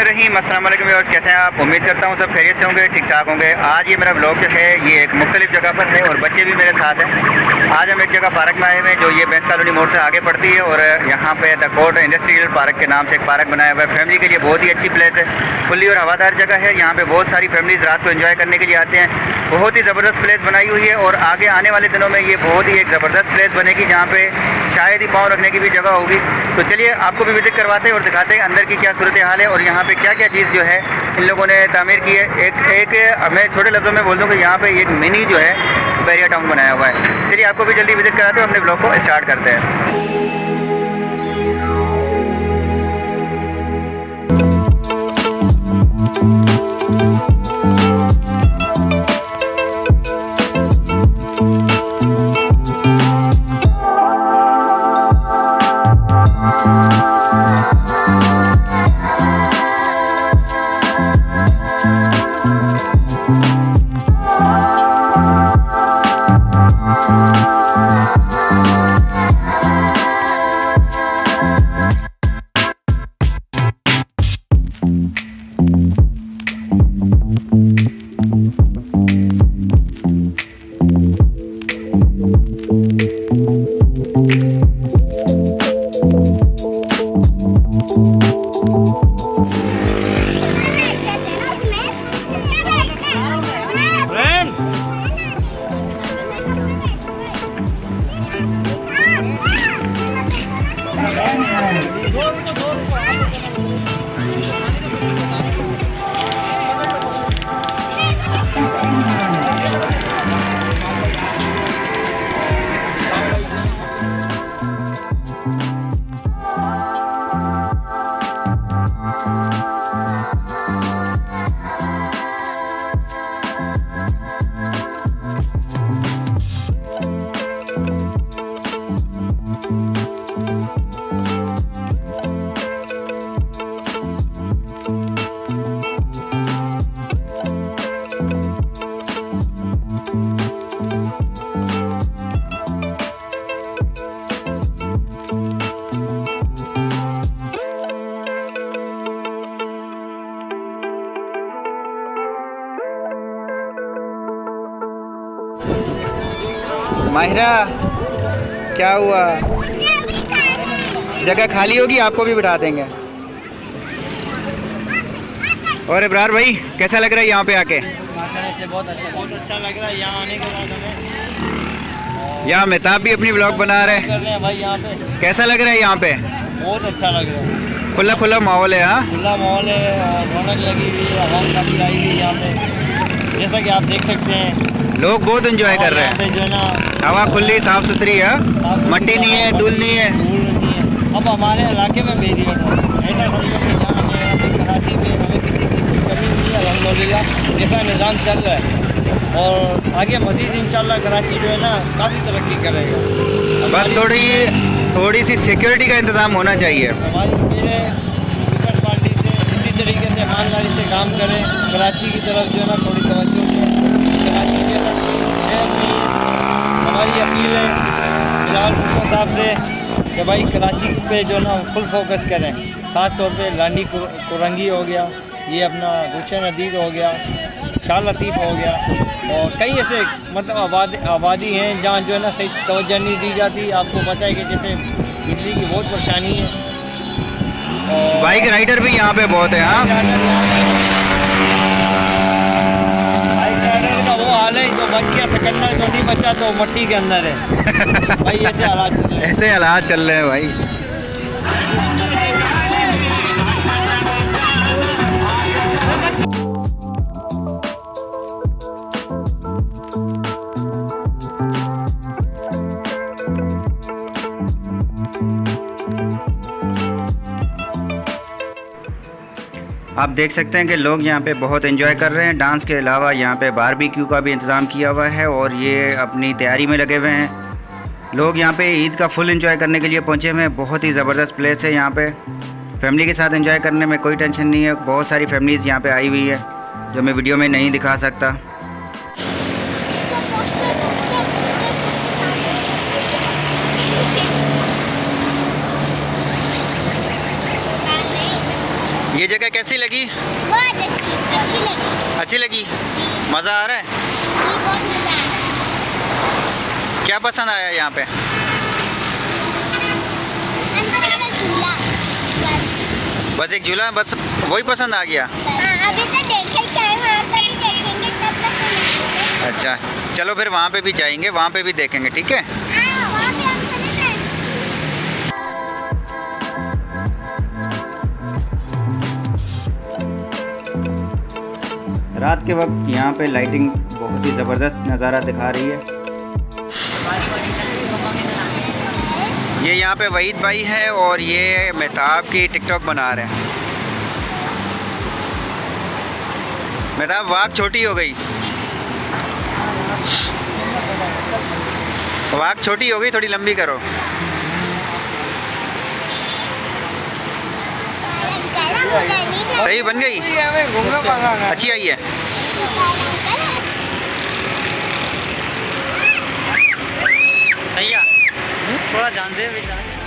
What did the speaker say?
बिस्मिल्लाहिर्रहमानिर्रहीम। अस्सलाम वालेकुम व्यूअर्स, कैसे हैं आप? उम्मीद करता हूँ सब खैरियत से होंगे, ठीक ठाक होंगे। आज ये मेरा ब्लॉग जो है ये एक मुख्तलिफ जगह पर है और बच्चे भी मेरे साथ हैं। आज हम एक जगह पार्क में आए हुए हैं जो ये बेंस कॉलोनी मोड़ से आगे पड़ती है और यहाँ पे द कोर्ट इंडस्ट्रियल पार्क के नाम से एक पार्क बनाया हुआ है। फैमिली के लिए बहुत ही अच्छी प्लेस है, खुली और हवादार जगह है। यहाँ पे बहुत सारी फैमिलीज रात को एंजॉय करने के लिए आते हैं। बहुत ही ज़बरदस्त प्लेस बनाई हुई है और आगे आने वाले दिनों में ये बहुत ही एक ज़बरदस्त प्लेस बनेगी जहाँ पे शायद ही पाँव रखने की भी जगह होगी। तो चलिए आपको भी विजिट करवाते हैं और दिखाते हैं अंदर की क्या सूरत हाल है और यहाँ पे क्या क्या चीज़ जो है इन लोगों ने तामीर की है। एक मैं छोटे लफ्ज़ों में बोल दूँ कि यहाँ पे एक मिनी जो है बैरिया टाउन बनाया हुआ है। चलिए आपको भी जल्दी विजिट कराते हैं, अपने ब्लॉग को स्टार्ट करते हैं। माहिरा, क्या हुआ? जगह खाली होगी, आपको भी बिठा देंगे। और इब्रार भाई, कैसा लग रहा है यहाँ पे आके? माशाल्लाह से बहुत अच्छा लग रहा है यहाँ आने के बाद हमें। यहाँ मेहताब भी अपनी व्लॉग बना रहे हैं भाई यहाँ पे। कैसा लग रहा है यहाँ पे? बहुत अच्छा लग रहा है, खुला खुला माहौल है। हाँ, खुला माहौल है और रौनक लगी हुई है, आवाम काफ़ी आई हुई है यहाँ पे, जैसा कि आप देख सकते हैं। लोग बहुत एंजॉय कर रहे हैं। जो है ना हवा खुली, साफ सुथरी है, मट्टी नहीं है, धूल नहीं है। अब हमारे इलाके में भी ऐसा कराची में हमें किसी चीज़ की कमी नहीं है अल्हम्दुलिल्लाह, जैसा निज़ाम चल रहा है और आगे मज़ीद इंशाल्लाह कराची जो है ना काफ़ी तरक्की करेगा। बस थोड़ी सी सिक्योरिटी का इंतज़ाम होना चाहिए। हमारी अपील है पीपल्स पार्टी से इसी तरीके से ईमानदारी से काम करें, कराची की तरफ जो है ना थोड़ी तवज्जो दें। कराची के हमारी अपील है बिलावल भुट्टो साहब से कि भाई कराची पे जो है ना फुल फोकस करें, ख़ास तौर पे लांडी कुरंगी हो गया, ये अपना गुलशन अदीद हो गया, शाह लतीफ़ हो गया और कई ऐसे मतलब आबादी हैं जहाँ जो है ना सही तवज्जो नहीं दी जाती। आपको पता है कि जैसे बिजली की बहुत परेशानी है और बाइक राइडर भी यहाँ पे बहुत है। हाँ, बाइक राइडर का वो हाल है जो बच गया सिकंदर, जो नहीं बचा तो मट्टी के अंदर है भाई। ऐसे हालात चल रहे हैं, ऐसे हालात चल रहे हैं भाई। आप देख सकते हैं कि लोग यहाँ पे बहुत एंजॉय कर रहे हैं। डांस के अलावा यहाँ पे बारबेक्यू का भी इंतज़ाम किया हुआ है और ये अपनी तैयारी में लगे हुए हैं। लोग यहाँ पे ईद का फुल एंजॉय करने के लिए पहुँचे हुए हैं। बहुत ही ज़बरदस्त प्लेस है यहाँ पे, फैमिली के साथ एंजॉय करने में कोई टेंशन नहीं है। बहुत सारी फैमिलीज़ यहाँ पे आई हुई है जो मैं वीडियो में नहीं दिखा सकता। ये जगह कैसी लगी? बहुत अच्छी लगी अच्छी लगी? जी। मज़ा आ रहा है? जी बहुत मजा आया। क्या पसंद आया यहाँ पे? अंदर वाला झूला बस। बस एक झूला, बस वही पसंद आ गया? हाँ, अभी तो देखे क्या है, वहाँ पर भी देखेंगे तब पसंद आएगा। अच्छा, चलो फिर वहाँ पे भी जाएंगे, वहाँ पे भी देखेंगे, ठीक है? हाँ, वहाँ पे हम चले जाएंगे। रात के वक्त यहाँ पे लाइटिंग बहुत ही ज़बरदस्त नज़ारा दिखा रही है। ये यहाँ पे वहीद भाई है और ये मेहताब की टिकटॉक बना रहे हैं। मेहताब वाक छोटी हो गई, वाक छोटी हो गई, थोड़ी लंबी करो। सही बन गई? अच्छी आई है? सही है, थोड़ा ध्यान से भी जाना।